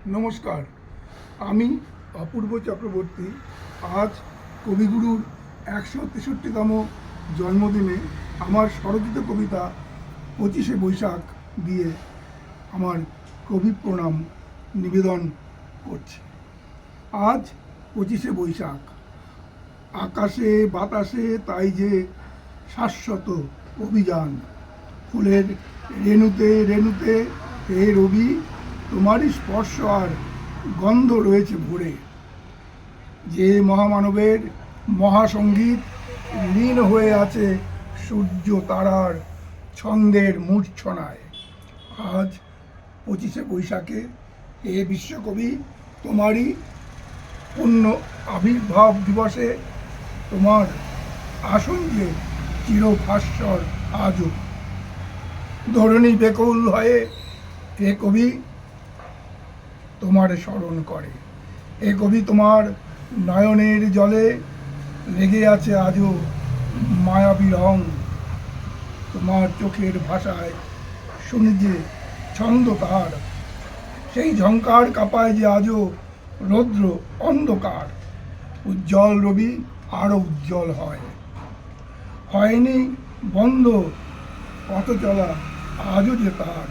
নমস্কার, আমি অপূর্ব চক্রবর্তী। আজ কবিগুরুর ১৬৩তম জন্মদিনে আমার স্বরচিত কবিতা ২৫শে বৈশাখ দিয়ে আমার কবি প্রণাম নিবেদন করছি। আজ ২৫শে বৈশাখ, আকাশে বাতাসে তাই যে শাশ্বত অভিযান। ফুলের রেণুতে রেণুতে হে রবি, তোমারই স্পর্শ আর গন্ধ রয়েছে ভরে। যে মহামানবের মহাসঙ্গীত লীন হয়ে আছে সূর্য তারার ছন্দের মূর্ছনায়। আজ ২৫শে বৈশাখে হে বিশ্বকবি, তোমারই পূর্ণ আবির্ভাব দিবসে তোমার আসন যে চিরভাস্বর আজও। ধরণী বেকুল হয়ে হে কবি তোমার স্মরণ করে। এ কবি তোমার নয়নের জলে লেগে আছে আজও মায়াবী রং। তোমার চোখের ভাষায় শুনি যে ছন্দ তার, সেই ঝঙ্কার কাঁপায় যে আজও রৌদ্র অন্ধকার। উজ্জ্বল রবি আরও উজ্জ্বল হয়নি বন্ধ পথ চলা আজও যে তার।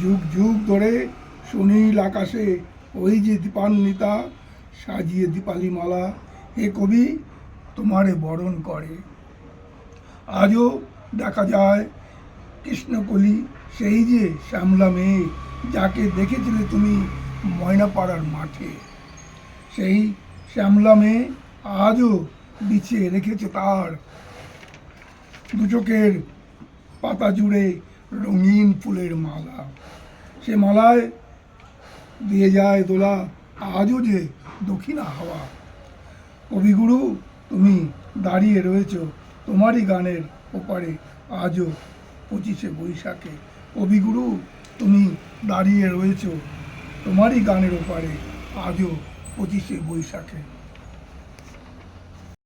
যুগ যুগ ধরে সুনীল আকাশে ওই যে দীপান্বিতা সাজিয়ে দীপালি মালা এ কবি তোমারে বরণ করে। আজও দেখা যায় কৃষ্ণকলি, সেই যে শ্যামলা মেয়ে যাকে দেখেছিলে তুমি ময়নাপাড়ার মাঠে। সেই শ্যামলা মেয়ে আজও বিছিয়ে রেখেছে তার দু চোখের পাতা জুড়ে রঙিন ফুলের মালা। সে মালায় দিয়ে যায় দোলা আজও যে দক্ষিণা হাওয়া। কবিগুরু তুমি দাঁড়িয়ে রয়েছ তোমারই গানের ওপারে আজও ২৫শে বৈশাখে। কবিগুরু তুমি দাঁড়িয়ে রয়েছ তোমারই গানের ওপারে আজও ২৫শে বৈশাখে।